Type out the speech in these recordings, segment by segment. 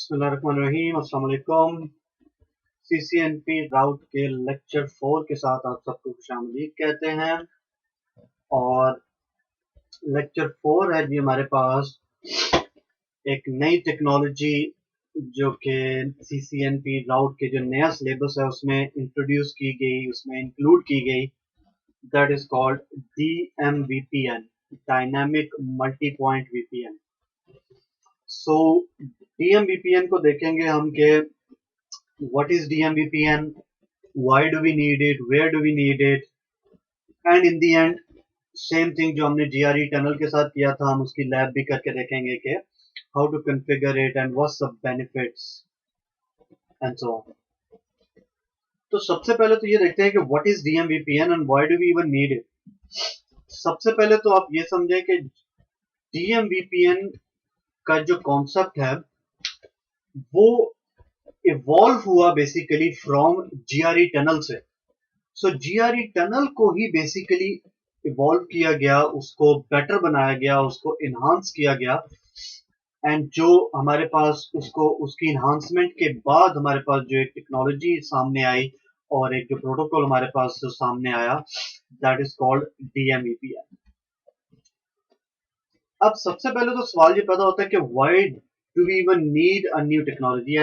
बिस्मिल्लाहिर्रहमानिर्रहीम। अस्सलाम वालेकुम। CCNP राउट के लेक्चर 4 के साथ आप सबको खुशामदीद कहते हैं। और लेक्चर 4 है जी हमारे पास एक नई टेक्नोलॉजी जो कि CCNP राउट के जो नया सिलेबस है उसमें इंट्रोड्यूस की गई, उसमें इंक्लूड की गई। That is called DMVPN, dynamic multi point VPN। So DMVPN को देखेंगे हम के what is DMVPN, why do we need it, where do we need it, and in the end same thing जो हमने GRE टनल के साथ किया था हम उसकी लैब भी करके देखेंगे कि how to configure it and what सब बेनिफिट्स एंड सो ऑन। तो सबसे पहले तो ये देखते हैं कि what is DMVPN and why do we even need it. सबसे पहले तो आप ये समझें कि DMVPN का जो कॉन्सेप्ट है वो इवॉल्व हुआ बेसिकली फ्रॉम GRE टनल से। सो GRE टनल को ही बेसिकली इवॉल्व किया गया, उसको बेटर बनाया गया, उसको इन्हांस किया गया। एंड जो हमारे पास उसको उसकी इन्हांसमेंट के बाद हमारे पास जो एक टेक्नोलॉजी सामने आई और एक जो प्रोटोकॉल हमारे पास जो सामने आया, दैट इज कॉल्ड DMVPN। अब सबसे पहले तो सवाल ये पैदा होता है कि why do we even need a new technology.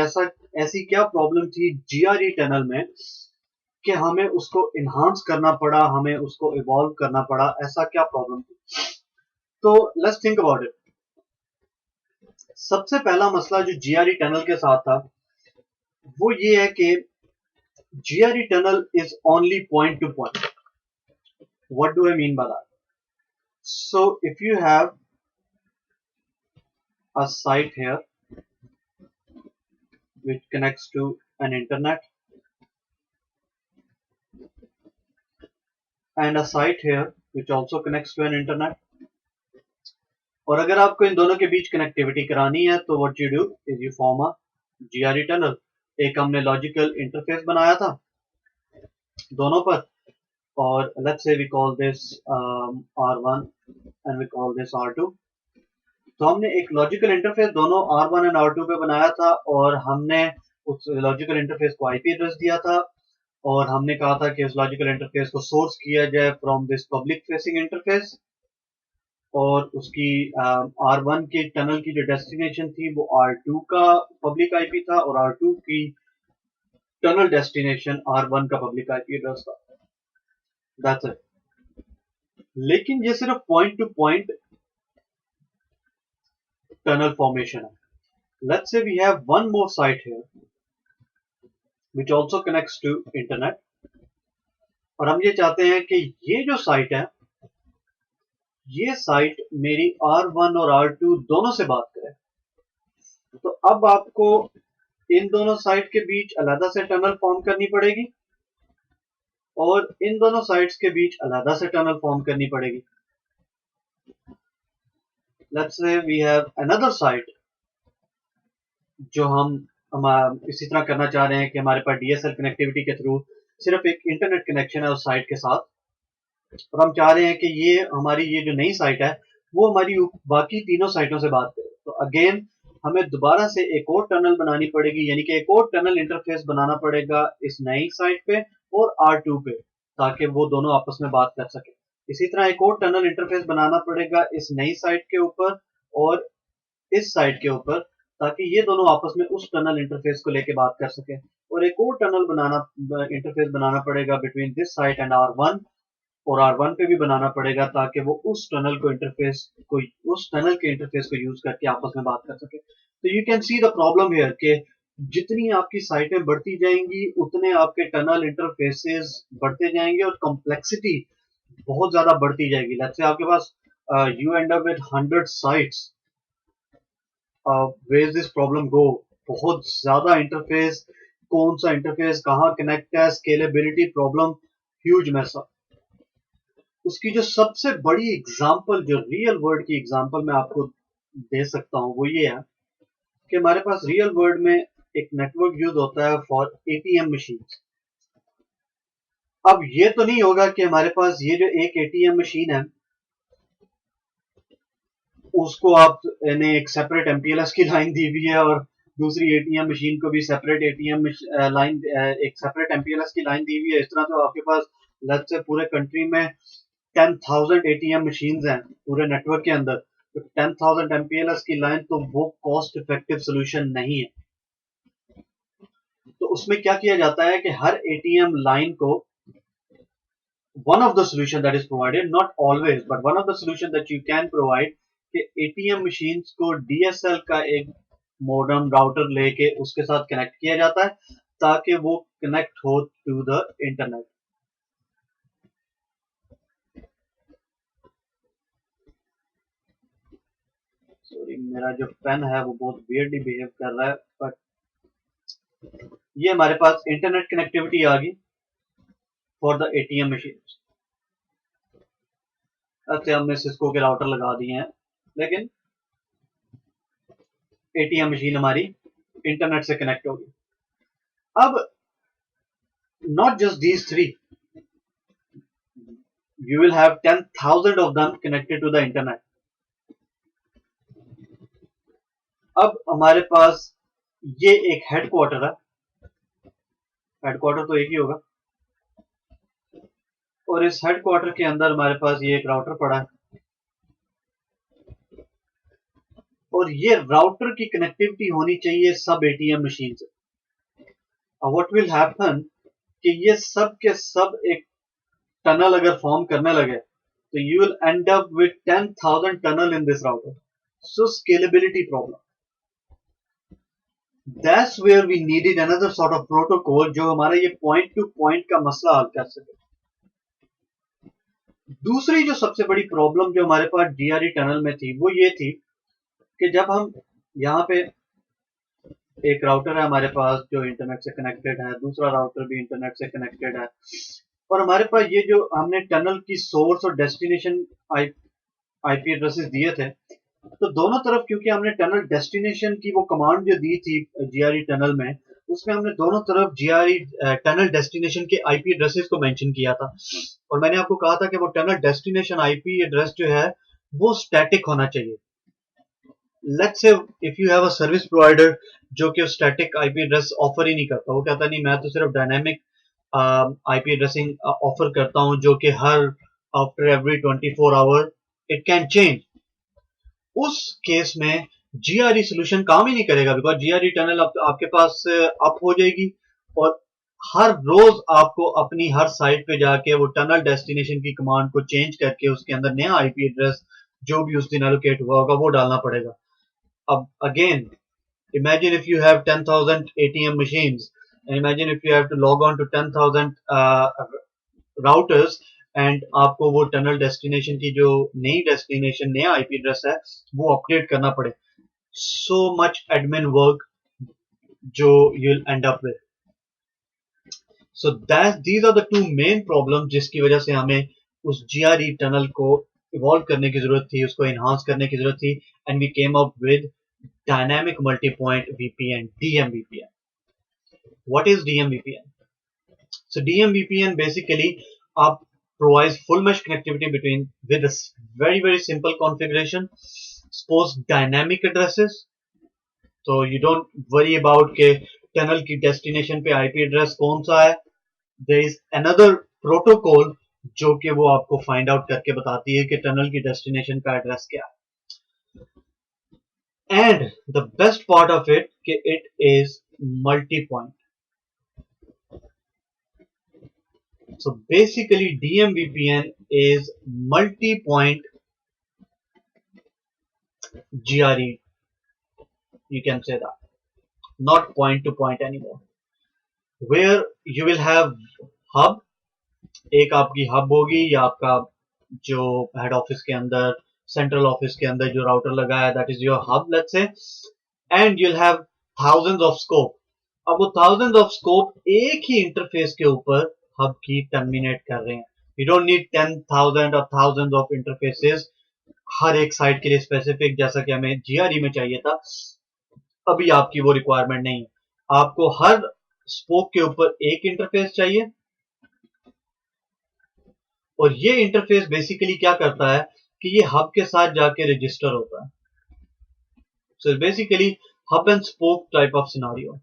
ऐसी क्या प्रॉब्लम थी GRE टनल में कि हमें उसको इन्हांस करना पड़ा, हमें उसको इवॉल्व करना पड़ा, ऐसा क्या प्रॉब्लम थी। तो लेट्स थिंक अबाउट इट। सबसे पहला मसला जो GRE टनल के साथ था वो ये है कि GRE tunnel is only point to point. What do I mean by that? So if you have a site here which connects to an internet and a site here which also connects to an internet, और अगर आपको इन दोनों के बीच connectivity करानी है तो what you do is you form a GRE tunnel. एक हमने लॉजिकल इंटरफेस बनाया था दोनों पर, और let's say we call this R1 and we call this R2। तो हमने एक लॉजिकल इंटरफेस दोनों R1 एंड R2 पे बनाया था और हमने उस लॉजिकल इंटरफेस को IP एड्रेस दिया था और हमने कहा था कि उस लॉजिकल इंटरफेस को सोर्स किया जाए from this public facing interface, और उसकी R1 के टनल की जो डेस्टिनेशन थी वो R2 का पब्लिक IP था और R2 की टनल डेस्टिनेशन R1 का पब्लिक IP एड्रेस था। That's it. लेकिन ये सिर्फ point to point tunnel formation है। Let's say we have one more site here which also connects to internet, और हम ये चाहते हैं कि ये जो साइट है ये साइट मेरी R1 और R2 दोनों से बात करे। तो अब आपको इन दोनों साइट के बीच अलग से टनल फॉर्म करनी पड़ेगी और इन दोनों साइट्स के बीच अलग से टनल फॉर्म करनी पड़ेगी। Let's say we have another site जो हम इसी तरह करना चाह रहे हैं कि हमारे पास DSL कनेक्टिविटी के थ्रू सिर्फ एक इंटरनेट कनेक्शन है उस साइट के साथ, और हम चाह रहे हैं कि ये हमारी ये जो नई साइट है वो हमारी बाकी तीनों साइटों से बात करे। तो अगेन हमें दोबारा से एक और टनल बनानी पड़ेगी, यानी कि एक और टनल इंटरफेस बनाना पड़ेगा इस नई साइट पे और R2 पे, ताकि वो दोनों आपस में बात कर सके। इसी तरह एक और टनल इंटरफेस बनाना पड़ेगा इस नई साइट के ऊपर और इस साइट के ऊपर, ताकि ये दोनों आपस में उस टनल इंटरफेस को लेके बात कर सके। और एक और टनल इंटरफेस बनाना पड़ेगा between this site and R1, और R1 पे भी बनाना पड़ेगा ताकि वो उस टनल के इंटरफेस को यूज करके आपस में बात कर सके। तो you can see the problem here कि जितनी आपकी साइटें बढ़ती जाएंगी उतने आपके टनल इंटरफेसेस बढ़ते जाएंगे और कॉम्प्लेक्सिटी बहुत ज्यादा बढ़ती जाएगी। लेट्स से आपके पास you end up with 100 sites, where is this problem go. बहुत ज्यादा इंटरफेस, कौन सा इंटरफेस कहाँ कनेक्ट है, scalability problem, huge mess up. उसकी जो सबसे बड़ी एग्जांपल, जो रियल वर्ल्ड की एग्जांपल मैं आपको दे सकता हूं वो ये है कि हमारे पास रियल वर्ल्ड में एक नेटवर्क यूज होता है फॉर ATM मशीन। अब ये तो नहीं होगा कि हमारे पास ये जो एक ATM मशीन है उसको आप ने एक सेपरेट MPLS की लाइन दी हुई है और दूसरी एटीएम मशीन को भी सेपरेट एटीएम लाइन, एक सेपरेट एमपीएलएस की लाइन दी हुई है। इस तरह तो आपके पास लेट्स से पूरे कंट्री में 10,000 एटीएम मशीन हैं पूरे नेटवर्क के अंदर, तो 10,000 एमपीएलएस की लाइन तो वो कॉस्ट इफेक्टिव सोल्यूशन नहीं है। तो उसमें क्या किया जाता है कि हर एटीएम लाइन को one of the solution that is provided, not always, but one of the solution that you can provide कि एटीएम मशीन्स को डीएसएल का एक मॉडर्न राउटर लेके उसके साथ कनेक्ट किया जाता है ताकि वो कनेक्ट हो टू द इंटरनेट। सॉरी, मेरा जो पेन है वो बहुत वियर्डली बिहेव कर रहा है, बट ये हमारे पास इंटरनेट कनेक्टिविटी आ गई फॉर द एटीएम मशीन। अच्छा, हमने सिस्को के राउटर लगा दिए हैं, लेकिन एटीएम मशीन हमारी इंटरनेट से कनेक्ट होगी। अब not just these three, you will have 10,000 of them connected to the internet. अब हमारे पास ये एक हेडक्वार्टर है, हेडक्वार्टर तो एक ही होगा, और इस हेडक्वार्टर के अंदर हमारे पास ये एक राउटर पड़ा है, और ये राउटर की कनेक्टिविटी होनी चाहिए सब एटीएम मशीन से। व्हाट विल हैपन कि ये सब के सब एक टनल अगर फॉर्म करने लगे तो you will end up with 10,000 tunnel in this router. So scalability problem, that's where we needed another sort of protocol जो हमारा ये पॉइंट टू पॉइंट का मसला हल कर सके। दूसरी जो सबसे बड़ी प्रॉब्लम जो हमारे पास जीआरई टनल में थी वो ये थी कि जब हम यहाँ पे एक राउटर है हमारे पास जो इंटरनेट से कनेक्टेड है, दूसरा राउटर भी इंटरनेट से कनेक्टेड है, और हमारे पास ये जो हमने टनल की सोर्स और डेस्टिनेशन आईपी एड्रेसेस दिए थे, तो दोनों तरफ क्योंकि हमने टनल डेस्टिनेशन की वो कमांड जो दी थी जीआरई टनल में, उसमें हमने दोनों तरफ जीआरई टनल डेस्टिनेशन के आईपी एड्रेसेस को मेंशन किया था, और मैंने आपको कहा था कि वो टनल डेस्टिनेशन आईपी एड्रेस जो है वो स्टैटिक होना चाहिए। Let's say if you have a service provider जो कि स्टैटिक आईपी एड्रेस ऑफर ही नहीं करता, वो कहता नहीं मैं तो सिर्फ डायनामिक आईपी एड्रेसिंग ऑफर करता हूं जो कि her after every 24 hour it can change, उस केस में जीआरई सोल्यूशन काम ही नहीं करेगा, बिकॉज जीआरई टनल आपके पास अप हो जाएगी और हर रोज आपको अपनी हर साइट पे जाके वो टनल डेस्टिनेशन की कमांड को चेंज करके उसके अंदर नया आईपी एड्रेस जो भी उस दिन एलोकेट हुआ होगा वो डालना पड़ेगा। अब again imagine if you have 10,000 ATM machines and imagine if you have to log on to 10,000 routers and आपको वो टनल डेस्टिनेशन की जो नई डेस्टिनेशन नया आईपी एड्रेस है वो अपडेट करना पड़े, so much admin work जो you'll end up with. So that these are the two main problems जिसकी वजह से हमें उस GRE टनल को इवॉल्व करने की जरूरत थी, उसको इनहांस करने की जरूरत थी, and we came up with dynamic multi-point VPN, DMVPN. What is DMVPN? So DMVPN basically provides full mesh connectivity between with a very simple configuration. Suppose dynamic addresses, so you don't worry about के tunnel की destination पे IP address कौन सा है. There is another protocol जो कि वो आपको फाइंड आउट करके बताती है कि टनल की डेस्टिनेशन का एड्रेस क्या है. And the best part of it कि it is multi-point. So basically DMVPN is multi-point GRE. You can say that. Not point to point anymore. Where you will have hub. एक आपकी hub होगी या आपका जो head office के अंदर central office के अंदर जो राउटर लगा है that is your hub let's say, and you'll have thousands of scope. अब वो thousands of scope एक ही इंटरफेस के ऊपर हब की टर्मिनेट कर रहे हैं. You don't need 10,000 or thousands of interfaces हर एक साइट के लिए स्पेसिफिक जैसा कि हमें जीआरई में चाहिए था. अभी आपकी वो रिक्वायरमेंट नहीं है. आपको हर स्पोक के ऊपर एक इंटरफेस चाहिए और ये इंटरफेस बेसिकली क्या करता है कि ये हब के साथ जाके रजिस्टर होता है. So basically hub and spoke type of scenario.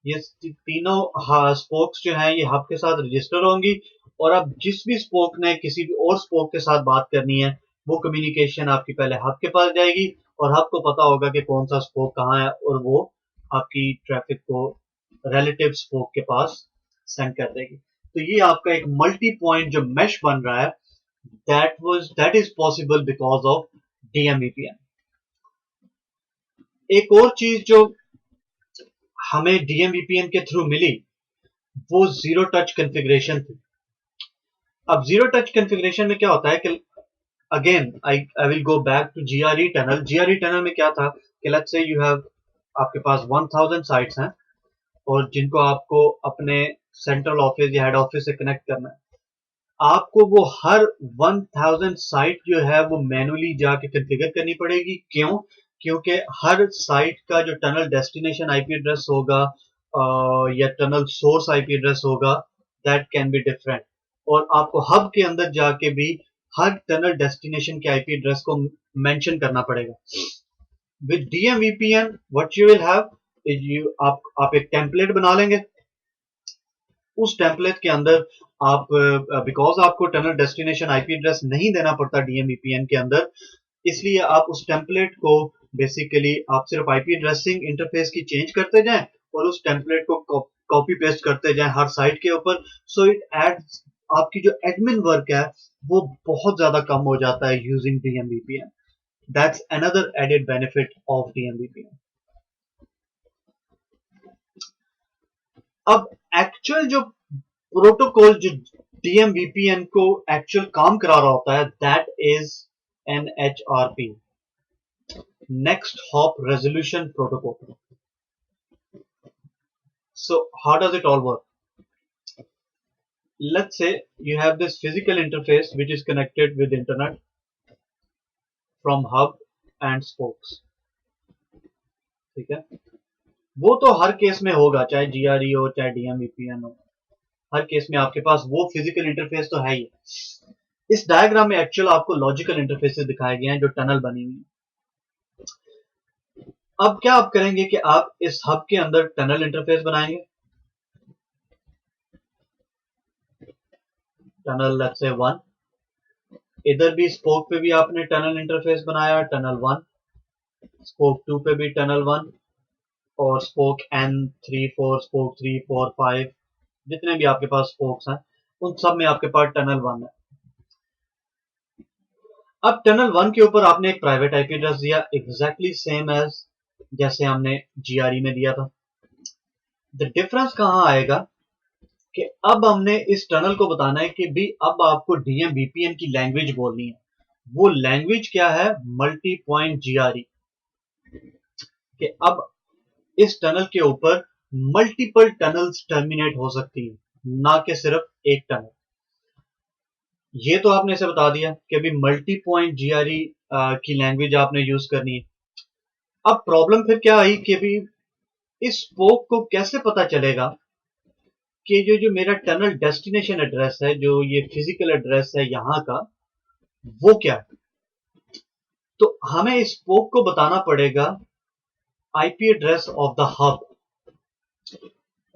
ये तीनों स्पोक्स जो हैं ये हब के साथ रजिस्टर होंगी, और अब जिस भी स्पोक ने किसी भी और स्पोक के साथ बात करनी है वो कम्युनिकेशन आपकी पहले हब के पास जाएगी, और हब को पता होगा कि कौन सा स्पोक कहाँ है, और वो आपकी ट्रैफिक को रिलेटिव स्पोक के पास सेंड कर देगी। तो ये आपका एक मल्टी पॉइंट जो मैश बन रहा है, that is possible because of DMVPN। एक और चीज जो हमें DMVPN के थ्रू मिली वो जीरो टच कॉन्फ़िगरेशन थी। अब जीरो टच कॉन्फ़िगरेशन में क्या होता है कि again I will go back to GRE tunnel. GRE tunnel में क्या था कि लेट्स से यू हैव, आपके पास 1000 साइट्स हैं और जिनको आपको अपने सेंट्रल ऑफिस या हेड ऑफिस से कनेक्ट करना है। आपको वो हर 1000 साइट जो है वो मैनुअली जाके कॉन्फ़िगर करनी पड़ेगी। क्यों? क्योंकि हर साइट का जो टनल डेस्टिनेशन आईपी एड्रेस होगा या टनल सोर्स आईपी एड्रेस होगा, दैट कैन बी डिफरेंट, और आपको हब के अंदर जाके भी हर टनल डेस्टिनेशन के आईपी एड्रेस को मेंशन करना पड़ेगा। With DMVPN what you will have is आप एक टेम्पलेट बना लेंगे। उस टेम्पलेट के अंदर आप, बिकॉज आपको टनल डेस्टिनेशन आईपी एड्रेस नहीं देना पड़ता DMVPN के अंदर, इसलिए आप उस टेम्पलेट को बेसिकली आप सिर्फ आईपी एड्रेसिंग इंटरफेस की चेंज करते जाएं और उस टेम्पलेट को कॉपी पेस्ट करते जाएं हर साइट के ऊपर। सो इट एड्स, आपकी जो एडमिन वर्क है वो बहुत ज्यादा कम हो जाता है using DMVPN। That's another added benefit of DMVPN। अब एक्चुअल जो प्रोटोकॉल जो DMVPN को एक्चुअल काम करा रहा होता है, that is NHRP, Next Hop Resolution Protocol. So how does it all work? Let's say you have this physical interface which is connected with internet from hub and spokes, ठीक है? वो तो हर केस में होगा, चाहे GRE हो चाहे DMVPN हो, हर केस में आपके पास वो फिजिकल इंटरफेस तो है ही। इस डायग्राम में एक्चुअल आपको लॉजिकल इंटरफेसेस दिखाए गए हैं जो टनल बनी हुई है। अब क्या आप करेंगे कि आप इस हब के अंदर टनल इंटरफेस बनाएंगे, टनल लेट्स से 1, इधर भी स्पोक पे भी आपने टनल इंटरफेस बनाया, टनल 1, स्पोक 2 पे भी टनल 1, और स्पोक N3 4, स्पोक 3 4 5, जितने भी आपके पास स्पोक्स हैं उन सब में आपके पास टनल 1 है। अब टनल 1 के ऊपर आपने एक प्राइवेट आईपी एड्रेस दिया, एग्जैक्टली सेम एज जैसे हमने GRE में दिया था। द डिफरेंस कहां आएगा कि अब हमने इस टनल को बताना है कि भी अब आपको DMVPN की लैंग्वेज बोलनी है। वो लैंग्वेज क्या है? Multi point GRE। कि अब इस टनल के ऊपर मल्टीपल टनल्स टर्मिनेट हो सकती है, ना कि सिर्फ एक टनल। ये तो आपने इसे बता दिया कि अभी मल्टी पॉइंट GRE की लैंग्वेज आपने यूज करनी है। अब प्रॉब्लम फिर क्या आई कि अभी इस स्पोक को कैसे पता चलेगा कि जो मेरा टनल डेस्टिनेशन एड्रेस है, जो ये फिजिकल एड्रेस है यहां का, वो क्या है? तो हमें इस स्पोक को बताना पड़ेगा IP address of the hub,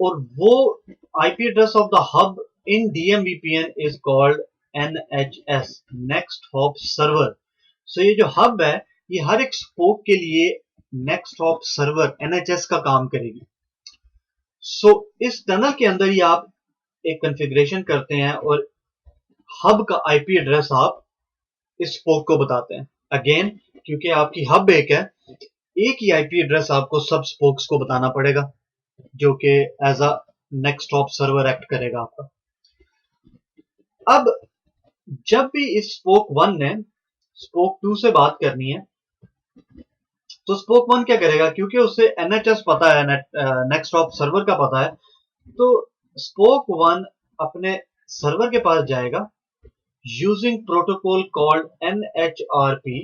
और वो IP address of the hub in DMVPN is called NHS, next hop server. So ये जो हब है ये हर एक स्पोक के लिए नेक्स्ट हॉप सर्वर NHS का काम करेगी। सो इस टनल के अंदर ही आप एक कॉन्फ़िगरेशन करते हैं और हब का आईपी एड्रेस आप इस स्पोक को बताते हैं। अगेन क्योंकि आपकी हब एक है, एक ही आईपी एड्रेस आपको सब स्पोक्स को बताना पड़ेगा, जो कि as a next hop server act करेगा आपका। अब जब भी इस स्पोक 1 ने स्पोक 2 से बात करनी है तो स्पोक 1 क्या करेगा, क्योंकि उसे NHS पता है, नेक्स्ट हॉप सर्वर का पता है, तो स्पोक 1 अपने सर्वर के पास जाएगा using protocol called NHRP,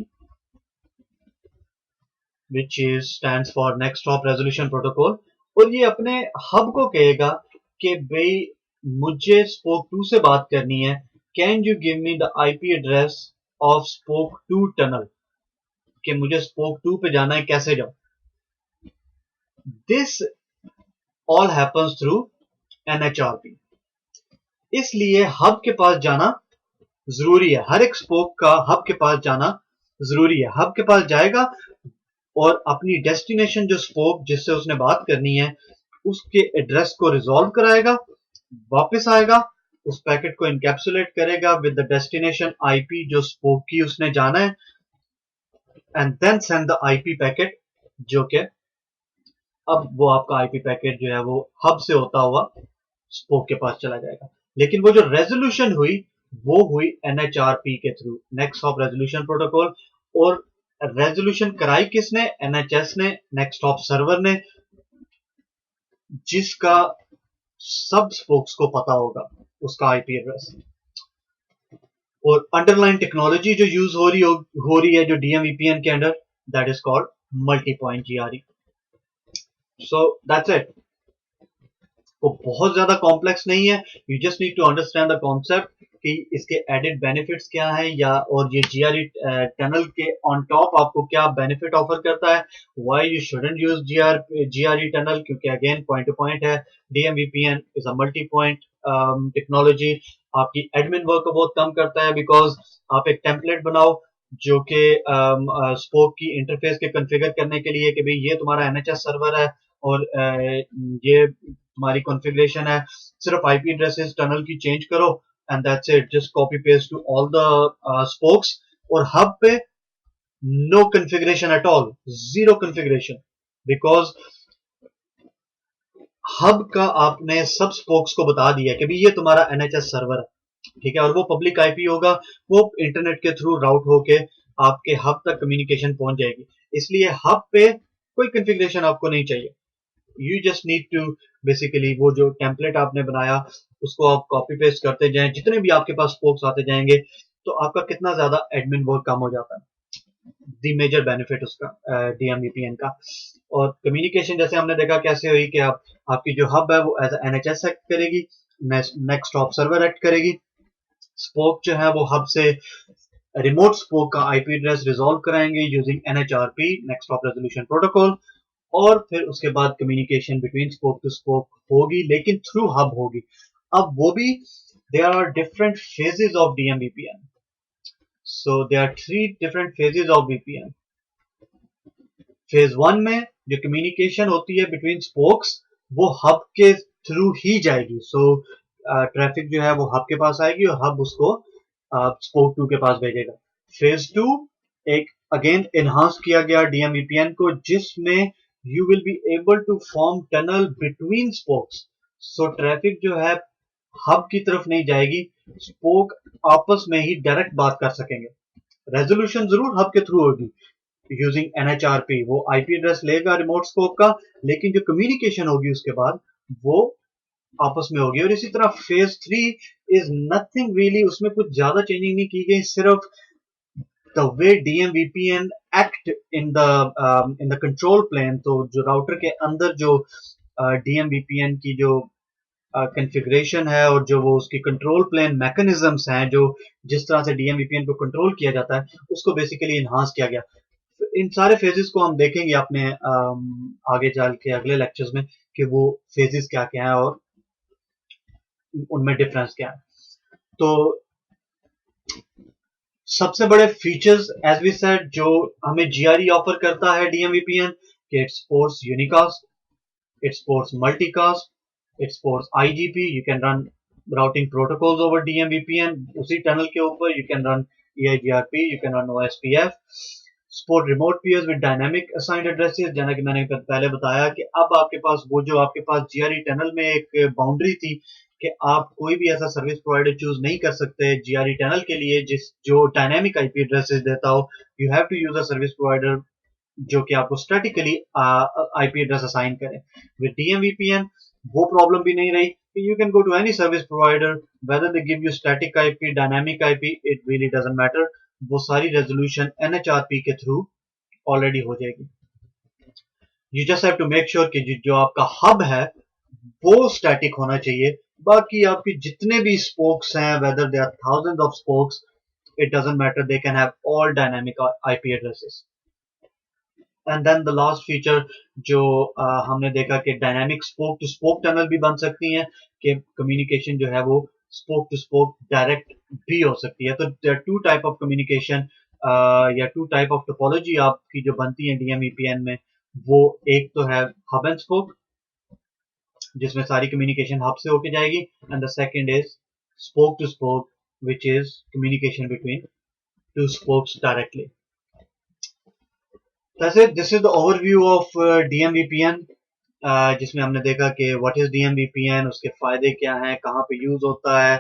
which is stands for Next Hop Resolution Protocol, और ये अपने हब को कहेगा कि भाई मुझे स्पोक 2 से बात करनी है, can you give me the IP address of spoke 2 tunnel, कि मुझे स्पोक 2 पे जाना है, कैसे जाऊं? This all happens through NHRP। इसलिए हब के पास जाना जरूरी है, हर एक स्पोक का हब के पास जाना जरूरी है। हब के पास जाएगा और अपनी डेस्टिनेशन जो स्पोक जिससे उसने बात करनी है उसके एड्रेस को रिजॉल्व कराएगा, वापस आएगा, उस पैकेट को इनकैप्सुलेट करेगा विद द डेस्टिनेशन आईपी जो स्पोक की उसने जाना है, and then send the IP packet, जो कि अब वो आपका आईपी पैकेट जो है वो हब से होता हुआ स्पोक के पास चला जाएगा। लेकिन वो जो रेजोल्यूशन हुई वो हुई NHRP के through, next hop resolution protocol. और रेजोल्यूशन कराई किसने? NHS ने, नेक्स्ट हॉप सर्वर ने, जिसका सब स्पोक्स को पता होगा उसका आईपी एड्रेस। और अंडरलाइन टेक्नोलॉजी जो यूज हो रही है जो DMVPN के under, that is called multi point GRE। So that's it. वो बहुत ज्यादा कॉम्प्लेक्स नहीं है, you just need to understand the concept कि इसके एडेड बेनिफिट्स क्या है, या और ये GRE टनल के ऑन टॉप आपको क्या बेनिफिट ऑफर करता है, why you shouldn't use GRE tunnel, क्योंकि अगेन पॉइंट टू पॉइंट है। DMVPN is a multi point technology, आपकी एडमिन वर्क को बहुत कम करता है, बिकॉज आप एक टेम्पलेट बनाओ जो कि स्पोक की इंटरफेस के कॉन्फ़िगर करने के लिए कि भाई ये तुम्हारा NHS सर्वर है और ये तुम्हारी कॉन्फ़िगरेशन है, सिर्फ आईपी एड्रेसेस टनल की चेंज करो and that's it, just copy paste to all the spokes. और हब पे no configuration at all, zero configuration, because hub का आपने सब स्पोक्स को बता दिया कि भाई ये तुम्हारा NHS सर्वर है, ठीक है, और वो पब्लिक आईपी होगा, वो इंटरनेट के थ्रू राउट होके आपके हब तक कम्युनिकेशन पहुंच जाएगी। इसलिए हब पे कोई कॉन्फ़िगरेशन आपको नहीं चाहिए, you just need to basically वो जो टेम्पलेट आपने बनाया उसको आप कॉपी पेस्ट करते जाएं, जितने भी आपके पास स्पोक्स आते जाएंगे तो आपका कितना ज्यादा एडमिन वर्क कम हो जाता है, दी मेजर बेनिफिट उसका DMVPN का। और कम्युनिकेशन जैसे हमने देखा कैसे हुई कि आपकी जो हब है वो एज NHS एक्ट करेगी, नेक्स्ट हॉप सर्वर एक्ट करेगी, स्पोक जो है वो हब से रिमोट स्पोक का आईपी एड्रेस रिजॉल्व कराएंगे using NHRP, next hop resolution protocol, और फिर उसके बाद communication between spoke to spoke होगी, लेकिन थ्रू हब होगी। अब वो भी there are different phases of DMVPN, so there are 3 different phases of VPN। Phase 1 में जो कम्युनिकेशन होती है बिटवीन स्पोक्स वो हब के थ्रू ही जाएगी, सो ट्रैफिक जो है वो हब के पास आएगी और हब उसको स्पोक 2 के पास भेजेगा। फेज 2 एक अगेन एनहांस किया गया DMVPN को, जिसमें you will be able to form tunnel between spokes, so traffic जो है हब की तरफ नहीं जाएगी, स्पोक आपस में ही डायरेक्ट बात कर सकेंगे। रेजोल्यूशन जरूर हब के थ्रू होगी यूजिंग NHRP, वो आईपी एड्रेस लेगा रिमोट स्कोप का, लेकिन जो कम्युनिकेशन होगी उसके बाद वो आपस में होगी। और इसी तरह फेज 3 इज नथिंग रियली, उसमें कुछ ज्यादा चेंजिंग नहीं की गई, सिर्फ the way DMVPN act in the control plane, तो जो राउटर के अंदर जो DMVPN की जो कॉन्फ़िगरेशन है और जो वो उसकी कंट्रोल प्लेन मैकेनिज्म्स हैं, जो जिस तरह से DMVPN को कंट्रोल किया जाता है उसको बेसिकली इन्हांस किया गया। इन सारे फेजेस को हम देखेंगे अपने आगे चल के अगले लेक्चर्स में कि वो फेजेस क्या क्या है और उनमें डिफरेंस क्या है। तो सबसे बड़े फीचर्स एज वी सेड जो हमें GRE ऑफर करता है DMVPN, कि it supports unicast, it supports multicast, it supports IGP, you can run routing protocols over DMVPN, उसी टनल के ऊपर you can run EIGRP, you can run OSPF, support remote peers with dynamic assigned addresses, जैसा कि मैंने पहले बताया कि अब आपके पास वो जो आपके पास GRE टनल में एक बाउंड्री थी कि आप कोई भी ऐसा सर्विस प्रोवाइडर चूज नहीं कर सकते GRE टनल के लिए जो डायनेमिक आईपी एड्रेसेस देता हो, you have to use a service provider जो कि आपको स्टैटिकली आईपी एड्रेस असाइन करें। विद DMVPN वो प्रॉब्लम भी नहीं रही, you can go to any service provider, whether they give you static IP, dynamic IP, it really doesn't matter, वो सारी रेजोल्यूशन NHRP के थ्रू ऑलरेडी हो जाएगी। You just have to make sure कि जो आपका हब है वो स्टैटिक होना चाहिए, बाकी आपके जितने भी स्पोक्स हैं, whether they are thousands of spokes, it doesn't matter, they can have all dynamic IP addresses. And then the last feature जो हमने देखा कि dynamic spoke to spoke tunnel भी बन सकती हैं, कि कम्युनिकेशन जो है वो स्पोक टू स्पोक डायरेक्ट भी हो सकती है। तो टू टाइप ऑफ कम्युनिकेशन या टू टाइप ऑफ टोपोलॉजी आपकी जो बनती है DMVPN में, वो एक तो है हब एंड स्पोक, जिसमें सारी कम्युनिकेशन हब से होके जाएगी, and the second is spoke to spoke, which is communication between two spokes directly. That's it. This is the overview of DMVPN, जिसमें हमने देखा कि what is DMVPN, उसके फायदे क्या हैं, कहाँ पे यूज होता है,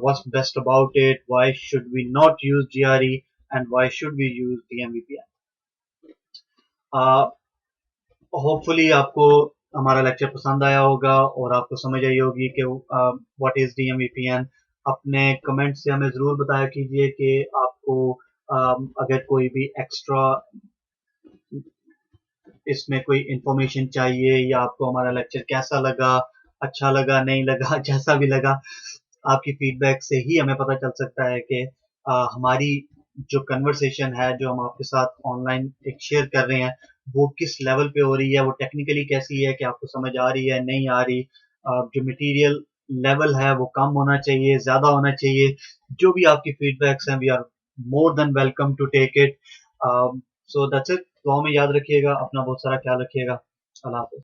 what's best about it, why should we not use GRE and why should we use DMVPN. Hopefully आपको हमारा लेक्चर पसंद आया होगा और आपको समझ आई होगी कि व्हाट इज DMVPN. अपने कमेंट से हमें ज़रूर बताया कीजिए कि आपको अगर कोई भी एक्स्ट्रा इसमें कोई इंफॉर्मेशन चाहिए, या आपको हमारा लेक्चर कैसा लगा, अच्छा लगा, नहीं लगा, जैसा भी लगा, आपकी फीडबैक से ही हमें पता चल सकता है कि हमारी जो कन्वर्सेशन है, जो हम आपके साथ ऑनलाइन एक शेयर कर रहे हैं, वो किस लेवल पे हो रही है, वो टेक्निकली कैसी है, कि आपको समझ आ रही है, नहीं आ रही, जो मटेरियल लेवल है वो कम होना चाहिए, ज्यादा होना चाहिए, जो भी आपकी फीडबैक्स हैं, we are more than welcome to take it. So that's it. दुआ में याद रखिएगा, अपना बहुत सारा ख्याल रखिएगा. अल्लाह हाफ़िज़.